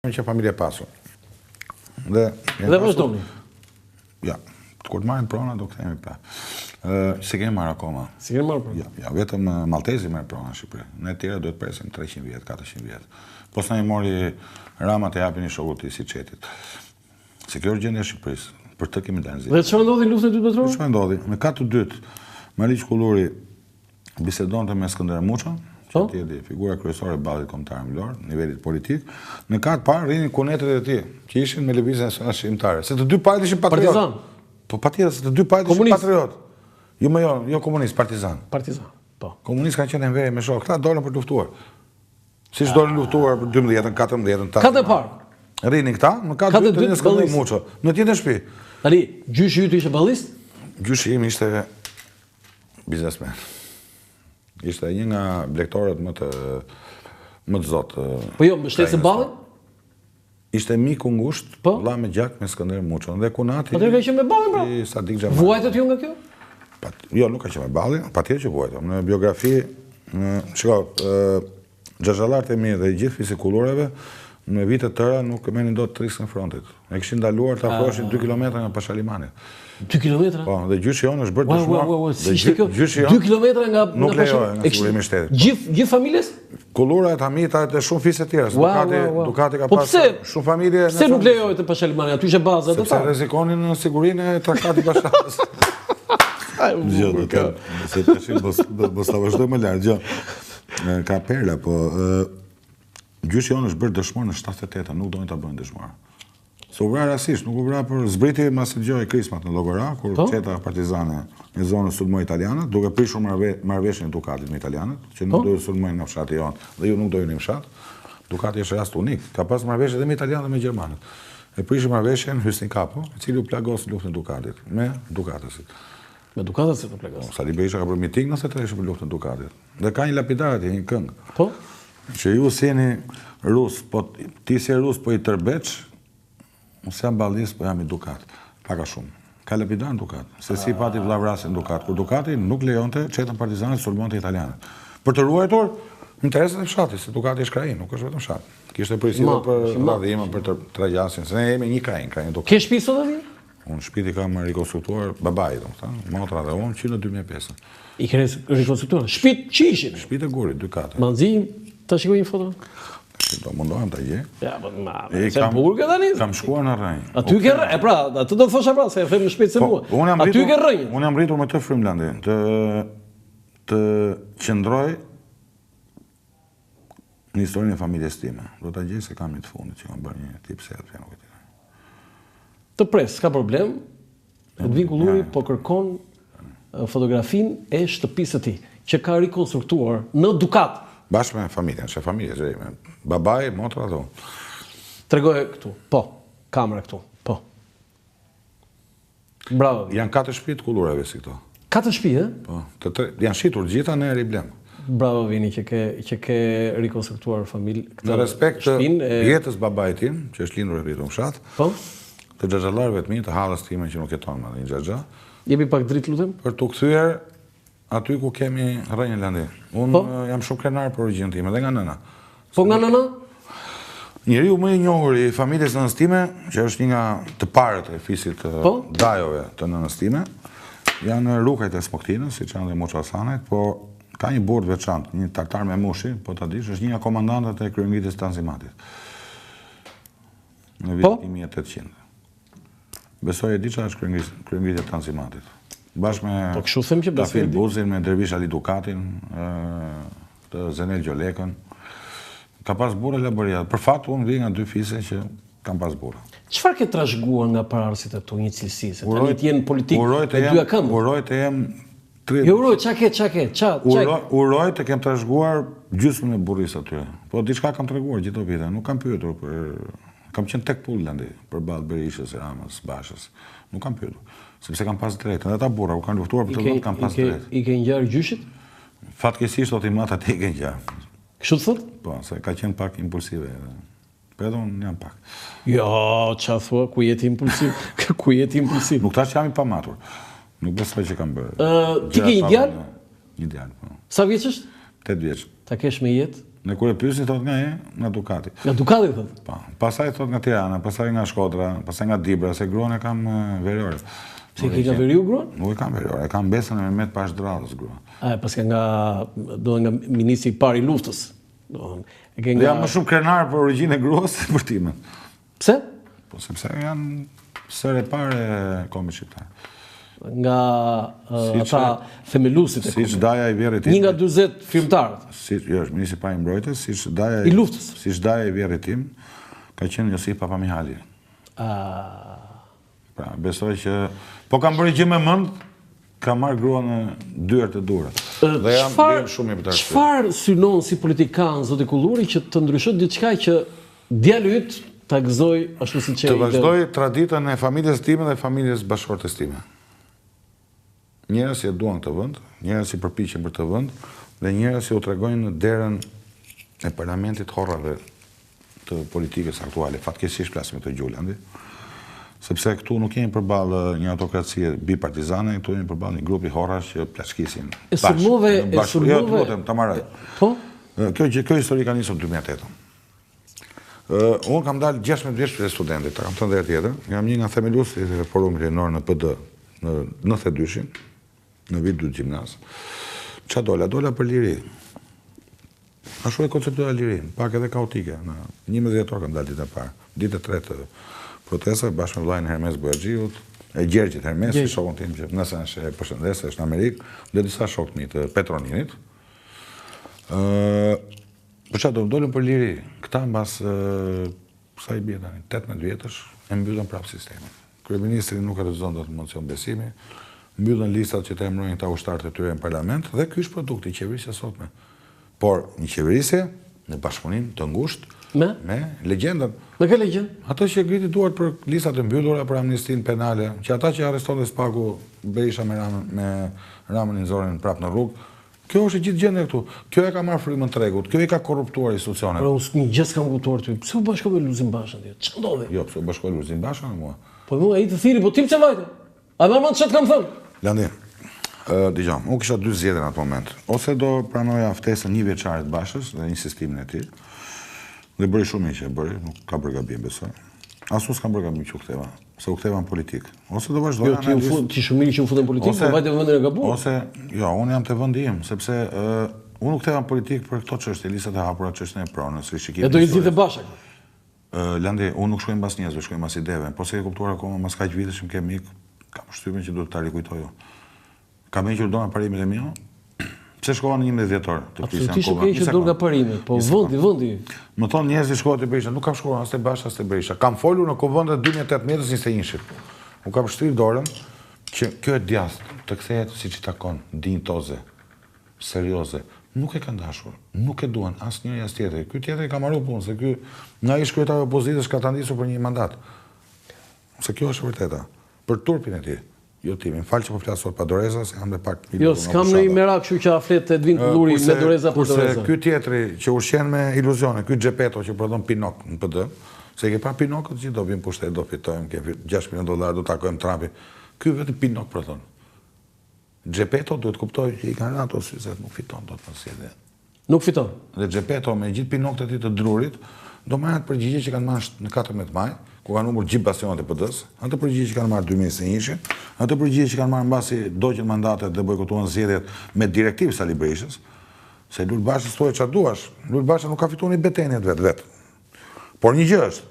që familje pasur. Dhe vazhdoni. Ja, kur të marrin prona do kthehemi pa. Se kemi marrë akoma. Si kemi marrë prona? Ja, vetëm maltezi merr prona në Shqipëri. Ne të tjerë duhet presim 300 vjet, 400 vjet. Po sa i mori Rama të japin i shokut të si Çetit. Se kjo është gjendja e Shqipërisë. Për të kemi dalë zi. Dhe çfarë ndodhi në luftën e dytë botërore? Çfarë ndodhi? Në katë të dytë, Maliq Kulluri bisedonte me Skënderaj Muçën, që tjedi figura kryesore e ballit kombëtar mbylor, nivelit politik. Në katë parë rrinin kunetet e tij, që ishin me Lëvizjen Nacionale Shqiptare. Se të dy palët ishin patriot. Partizan. Po patjetër se të dy palët ishin patriot. Jo komunist, partizan. Partizan. Po. Komunistë kanë qenë në verë me shok. Këta dolën për të luftuar. Siç dolën luftuar për 12-ën, 14-ën, 18-ën. Katë e parë. Rrinin këta, në katë të dytë Skënderaj Muçë. Në tjetër shtëpi. Tani, gjyshi yt ishte ballist? Gjyshi im ishte biznesmen. Ishte një nga blegtorët më të zotë. Po jo, mbështesë ballin? Ishte miku ngusht, vëlla me gjak me Skënderaj Muçën. Dhe Kunati... Atëherë ka qenë me ballin, pra? Sadik Xhamali. Vuajtët ju nga kjo? Jo, nuk ka qenë me ballin, patjetër që vuajtëm. Në biografi, shiko, xhaxhallarët e mi dhe gjithë fizik kullureve, në vitet tëra nuk merrnin dot të riskën frontit. E kishin ndaluar të afroheshin 2 kilometra nga Pashalimanit. 2 kilometra? Po, dhe gjyshi jonë është bërë dëshmuar. Si ishte kjo? 2 kilometra nga nuk lejohet nga sigurimi i shtetit. Gjithë familjes? Kullurat, hamitat e shumë fisë të tjera. Dukati ka pas shumë familje. Pse nuk lejohet të Pashalimanit? Aty ishte baza të sepse rrezikonin në sigurinë e Trakatit Bashkës. Se të shim, mos ta vazhdoj më lart, gjë. Ka perla, po gjyshi jonë është bërë dëshmuar në 78, nuk dojnë ta bëjnë dëshmuar. Se u vra rasisht, nuk u vra për zbriti mas dëgjoj Krismat në Llogora, kur qeta partizane në zonën sulmoi italianët, duke prishur marrëveshjen e Dukatit me italianët, që nuk dojnë sulmojnë në fshatin jonë, dhe ju nuk dojnë në fshat. Dukati është rast unik, ka pas marrëveshje edhe me italianët dhe me gjermanët. E prishi marrëveshjen Hysni Kapo, i cili u plagos në luftën e Dukatit, me Dukatësit. Me Dukatësit u plagos. Sali Berisha ka bërë miting në 93 për luftën e Dukatit. Dhe ka një lapidar atje, një këngë. Po? Që ju si jeni rus, po ti si rus po i tërbeç, unë jam ballist, po jam i Dukat. Paka shumë. Ka lapidar në Dukat. Se si pati vllavrasje në Dukat, kur Dukati nuk lejonte çetën partizanët sulmonte italianët. Për të ruajtur interesat e fshatit, se Dukati është kraj, nuk është vetëm fshat. Kishte përgjegjësi për radhimën, për trajasjen, se ne jemi një kraj Dukat. Ke shtëpi sot aty? Unë shtëpi kam rikonstruktuar babai, domethënë, motra dhe unë që në 2005. I keni rikonstruktuar? Shtëpitë që ishin? Shtëpitë e Gurit, 2 kate. Ma nxjim, ta shikoj një foto. Do mundohem ta gjej. Ja, po se burgë tani. Kam shkuar në rrënjë. Aty ke rrënjë, pra, atë do të thosha pra, se e them më shpejt se mua. Aty ke rrënjë. Unë jam rritur me të Frymlandi, të qëndroj në historinë e familjes time. Do ta gjej se kam një të fundit që kam bërë një tip selfie, nuk e di. Të pres, ka problem. Edvin Kulluri po kërkon fotografinë e shtëpisë së tij, që ka rikonstruktuar në Dukat. Bashkë me familjen, që familje zëri, me babai, motra dhe unë. Tregoj këtu, po, kamera këtu, po. Bravo. Janë 4 shtëpi të Kullurave si këto. 4 shtëpi, e? Po, janë shitur gjitha në Riblem. Bravo Vini që ke rikonstruktuar familje. Në respekt të jetës babait tim, që është lindur e rritur në fshat. Po. Të xhaxhallarëve të mi, të hallës time që nuk jeton më një xhaxha. Jepi pak dritë lutem. Për t'u kthyer aty ku kemi rrënjën landi. Unë jam shumë krenar për origjinën time dhe nga nëna. Po nga nëna? Njeriu më i njohur i familjes nënës time, që është një nga të parët e fisit Dajove të nënës time, janë rukajt e Smoktinës, siç janë dhe Moço Hasanajt, po ka një burr veçantë, një tartar me mushi, po ta dish, është një nga komandantët e kryengritjes Tanzimatit. Në vitin 1800. Besoj e di çfarë është kryengritja e Tanzimatit. Bashkë me Tafil Buzin, me Dervish Ali Dukatin, të Zenel Gjolekën. Ka pas burë elaborat. Për fat, unë vi nga 2 fise që kam pas burë. Çfarë ke trashëguar nga pararësit e tu, një cilësi? Se tani të jenë politik e dyja këmbë. Urojt e jem... Jo urojt, qa ke? Urojt e kem trashëguar gjysmën e burrisë aty. Po diçka kam treguar gjithë vite. Nuk kam pyetur për... Kam qenë tek Pullandi, për balë Berishës, Ramës, Bashës. Nuk kam pyetur. Sepse kam pas drejtë. Edhe ata burra, u kanë luftuar për të dhënë, kam pas drejtë. I ke ngjarë gjyshit? Fatkeqësisht do t'i matë atë i ke ngjarë. Kështu të thot? Po, se ka qenë pak impulsive. Për edhe unë jam pak. Jo, qa thua, ku jeti impulsiv? Ku jeti impulsiv? Nuk tash jam i pamatur. Nuk besoj që kam bërë. Ti ke një djalë? Një djalë, po. Sa vjeç është? 8 vjeç. Ta kesh me jetë? Ne kur e pyesin thot nga nga Ducati. Nga Ducati thot. Po. Pastaj thot nga Tirana, pastaj nga Shkodra, pastaj nga Dibra, se gruan e kam veriore. Se ki ka veriu gruan? Nuk e kam veriore, e kam Besën e Mehmet Pashdrallës gruan. Paska nga ministri I parë I luftës. Jam më shumë krenar për origjinë e gruas se për timen. Pse? Po sepse janë sër e parë e kombit shqiptar. Nga ata themeluesit e siç Daja I Vjerrit. Një nga 40 firmtarët. Jo, është ministri pa I mbrojtjes, siç Daja I luftës. Siç Daja I Vjerrit tim ka qenë Josip Papamihali. Pra, besoj që po kam bërë gjë me mend, ka marrë gruan në dyert e dura. Dhe jam shumë I përtarë. Çfarë synon si politikan zoti Kulluri që të ndryshon diçka që djali yt ta gëzoj ashtu siç të vazhdoj traditën e familjes time dhe familjes bashkëshortes time. Njerëz që duan këtë vend, njerëz që përpiqen për këtë vend dhe njerëz që u tregojnë në derën e parlamentit horrave të politikës aktuale. Fatkeqësisht flasim këtë gjullë, sepse këtu nuk jemi përballë një autokracie bipartizane, këtu jemi përballë një grupi horrash që plaçkisin. Sulmove, ta marrë. Po? Kjo histori ka nisur 2008. Unë kam dalë 16 vjeç për studentit, ta kam thënë edhe tjetër. Jam një nga themeluesit e forumit rinor në PD në 92-shin, në vit 2 gjimnaz. Qa dola? Dola për liri. Ashtu e konceptuar liri, pak edhe kaotike. Në 11 dhjetor kam dalë ditë e parë. Ditë e tretë protesta bashkë me vllajën Hermes Buaxhiut, e Gjergjit Hermes, shokun tim që nëse është e përshëndes, është në Amerikë, dhe disa shokë të mi të Petroninit. Për çfarë dolën për liri? Këta mbas sa I bie tani, 18 vjetësh, e mbyllën prapë sistemin. Kryeministri nuk refuzon dot mocion besimi, mbyllën listat që të emërojnë ta ushtarët e tyre në parlament dhe ky është produkti I qeverisë sotme. Por një qeverisje në bashkëpunim të ngushtë me legjendën. Me kë legjend? Ato që griti duart për listat e mbyllura për amnistinë penale, që ata që arrestonte Spaku Berisha me Ramën I nxorën prapë në rrugë. Kjo është gjithë gjendja këtu. Kjo e ka marrë frymën tregut, kjo I ka korruptuar institucionet. Por unë një gjë s'kam kuptuar ty. Pse u bashkove Luzin Bashën ti? Ç'ka ndodhi? Jo, pse u bashkoi Luzin Bashën me mua. Po mua ai të thiri, po tim çe vajte. A më mend ç'të kam thënë? Landi. Dëgjoj, unë kisha dy zgjedhje në atë moment. Ose do pranoja ftesën 1 vjeçare të Bashës dhe insistimin e tij. Dhe bëri shumë që e bëri, nuk ka bërë gabim besoj. Asu s'kam bërë gabim që u ktheva, se u ktheva në politikë. Ose do vazhdoja ti shumë mirë që u futem në politikë, po vajte vendin e gabuar. Ose jo, unë jam te vendi im, sepse unë u ktheva në politikë për këto çështje, listat e hapura, çështjen e pronës, rishikimit. E do I zgjidhte Basha. Landi, unë nuk shkoj mbas njerëzve, shkoj mbas ideve. Po se e kuptuar akoma mbas kaq vitesh që kem mik, kam përshtypjen që duhet ta rikujtoj. Kam hequr dorë parimet e mia. Pse shkova në 11 dhjetor të prisja akoma? Absolutisht ke hequr dorë nga parimet, po vendi. Më thon njerëzit shkohet te Berisha, nuk kam shkuar as te Basha as te Berisha. Kam folur në kuvendin 2018 21-shit. U kam shtrir dorën që kjo e djathtë të kthehet siç I takon, dinjitoze, serioze. Nuk e kanë dashur, nuk e duan asnjëri as tjetri. Ky tjetri ka marrë punë, se ky nga ish kryetari I opozitës ka ta nisur për një mandat. Se kjo është e vërteta. Për turpin e tij. Jo timin, falë që po flas sot pa Doreza, se jam me pak. Jo, s'kam në I merak, kështu që a flet Edvin Kulluri me Doreza për Doreza. Kurse ky tjetri që ushqen me iluzione, ky Gjepeto që prodhon Pinok në PD, se ke pa Pinokët që do vim pushtet, do fitojmë, kemi $6 milionë, do takojmë Trumpin. Ky vetëm Pinok prodhon. Gjepeto duhet kuptoj që I kanë ato syzet, nuk fiton dot pas edhe. Nuk fiton. Dhe Gjepeto me gjithë Pinokët e tij të drurit, do marrë përgjigje që kanë marrë në 14 maj, ku kanë humbur gjithë bastionet e PD-s, ato përgjigje që kanë marrë 2021-shin, ato përgjigje që kanë marrë mbasi doqën mandatet dhe bojkotuan zgjedhjet me direktivë Sali Berishës, se Lul Bashës thuaj çfarë duash, Lul Basha nuk ka fituar një betejë vet. Por një gjë është,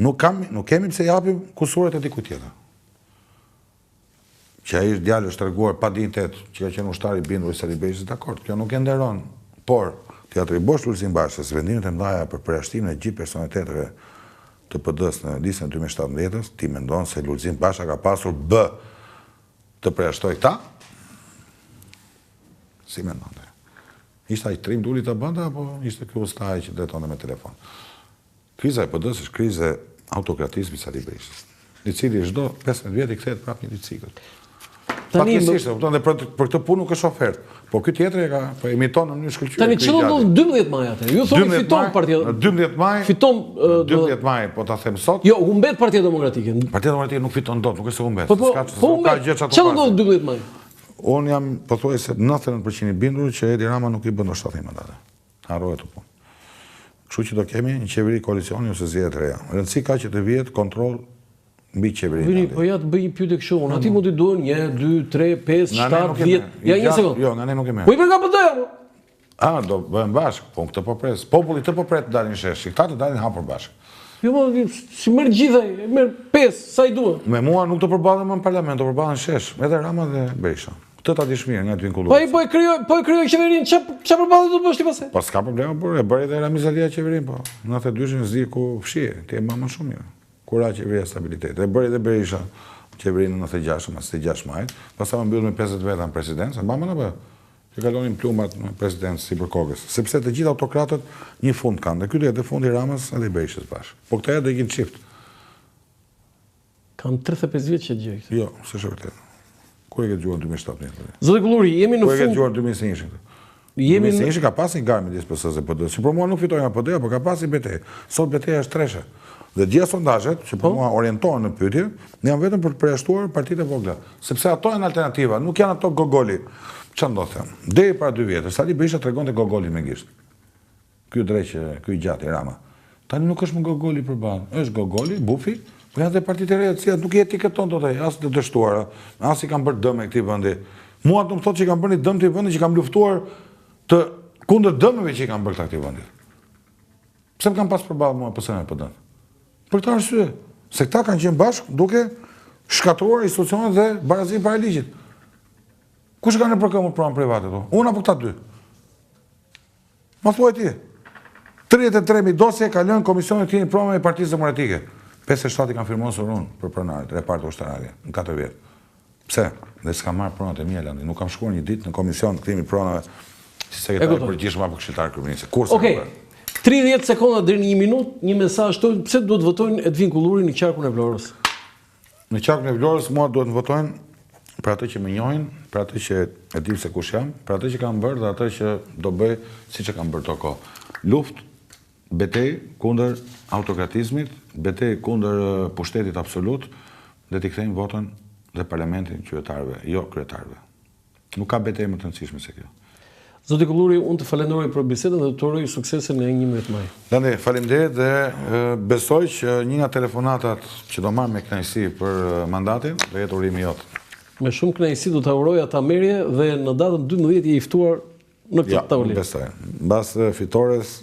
nuk kemi pse japim kusuret e dikujt tjetër. Që ai djalë është treguar pa dinjitet që ka qenë ushtari I bindur I Sali Berishës, dakord, kjo nuk e nderon, por Teatri Bosh Lulzim Bashës, vendimet e mëdha për përjashtimin e gjithë personaliteteve të PD-s në listën e 2017-s, ti mendon se Lulzim Basha ka pasur të përjashtoj këta? Si mendon? Ishte ai trim duli të bënda, apo ishte ky ustaj që drejtonte me telefon? Kriza e PD-s është krizë autokratizmi I Sali Berishës, I cili çdo 15 vjet I kthehet prapë një cikël. Pakisisht, dhe për këtë punë nuk është ofertë. Po ky tjetër po emiton në mënyrë shkëlqyer. Tani çfarë ndodh 12 maj atë? Ju thoni fiton partia. 12 maj. Fiton 12 maj, po ta them sot. Jo, humbet Partia Demokratike. Partia Demokratike nuk fiton dot, nuk është se humbet. Ka gjë çfarë. Çfarë ndodh 12 maj? Unë jam pothuajse 99% I bindur që Edi Rama nuk I bën dot 7 mandate. Harrohet të punë. Kështu që do kemi një qeveri koalicioni ose zgjedhje të reja. Rëndësi ka që të vihet kontroll mbi qeverinë. Vini, po ja të bëj një pyetje kështu. Ati mund të duhen 1, 2, 3, 5, 7, 10. Ja një sekond. Jo, nga ne nuk e merr. Po i përka PD-ja. Do bëhen bashkë, po këtë po pres. Populli të po pret të dalin shesh, këta të dalin hapur bashkë. Jo, si merr gjithë, merr 5, sa i duhet. Me mua nuk të përballen më në parlament, të përballen shesh, edhe Rama dhe Berisha. Këtë ta dish mirë nga të vinë Po i krijoj qeverinë, ç'a përballet do të bësh ti pastaj? Po s'ka problema, por e bëri edhe Ramiz Alia qeverinë, po. 92-shin zdi ku fshije, ti e më shumë mirë. Kur ra qeveria stabilitet. E bëri edhe Berisha qeverinë në 96, mas 6 majit, pastaj më mbyll me 50 veta në presidencë, mbamën apo? Që kalonin plumat në presidencë si për kokës. Sepse të gjithë autokratët një fund kanë, dhe ky do jetë fundi i Ramës edhe i Berishës bashkë. Po këta do ikin çift. Kanë 35 vjet që gjej këtë. Jo, s'është vërtet. Kur e ke dëgjuar 2017? Zoti Kulluri, jemi në Kur e ke fund. dëgjuar 2021? Jemi në 2021 ka pas një garë midis PS-së dhe PD-s. Që për mua nuk fitoi nga PD, por ka pas një betejë. Sot betejë është treshe. Dhe gjithë sondazhet që për mua orientohen në pyetje, janë vetëm për të përjashtuar partitë e vogla, sepse ato janë alternativa, nuk janë ato gogoli. Ç'a ndodhte? Deri para 2 vjetësh, Sali Berisha tregonte gogolin me gisht. Ky dreq, ky gjati Rama. Tani nuk është më gogoli përballë, është gogoli, bufi, po janë dhe partitë e reja, që nuk i etiketon dot ai, as të dështuara, as i kanë bërë dëm me këtij vendi. Mua nuk thotë që kanë bërë dëm këtij vendi, që kanë luftuar të kundër dëmeve që i kanë bërë këtij vendi. Pse më kanë pas përballë mua PS-n e PD? Për këtë arsye, se këta kanë qenë bashkë duke shkatruar institucionet dhe barazinë para ligjit. Kush kanë për këmbë program private këtu? Unë apo këta dy? Ma thuaj ti. 33.000 dosje ka lënë Komisioni Klini Programe i Partisë Demokratike. 57 i kanë firmuar unë për pronarit, reparto ushtarake, në 4 vjet. Pse? Dhe s'kam marrë pronat e mia landi. Nuk kam shkuar një ditë në Komision Klini Programe si sekretar i përgjithshëm apo këshilltar kryeministit. Kurse. Okej. 30 sekonda deri në 1 minutë, një mesazh tonë, pse duhet votojnë Edvin Kullurin në qarkun e Vlorës? Në qarkun e Vlorës mua duhet të votojnë për atë që më njohin, për atë që e di se kush jam, për atë që kam bërë dhe atë që do bëj siç e kam bërë to kohë. Luftë, betejë kundër autokratizmit, betejë kundër pushtetit absolut dhe t'i kthejmë votën dhe parlamentin qytetarëve, jo kryetarëve. Nuk ka betejë më të rëndësishme se kjo. Zoti Kulluri, unë të falenderoj për bisedën dhe të uroj suksese në 11 maj. Landi, faleminderit dhe besoj që një nga telefonatat që do marr me kënaqësi për mandatin do jetë urimi jot. Me shumë kënaqësi do ta uroj ata merje dhe në datën 12 i ftuar në këtë tavolinë. Ja, besoj. Mbas fitores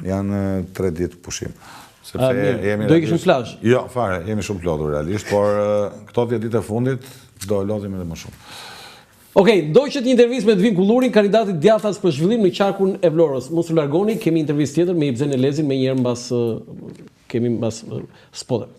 janë 3 ditë pushim. Sepse jemi do ikish në plazh. Jo, fare, jemi shumë të lodhur realisht, por këto 10 ditë e fundit do lodhim edhe më shumë. Okej, ndoqët një intervistë me Edvin Kullurin, kandidati djathtas për zhvillim në qarkun e Vlorës. Mos u largoni, kemi intervistë tjetër me Ibzen Elezin më njëherë mbas spotet.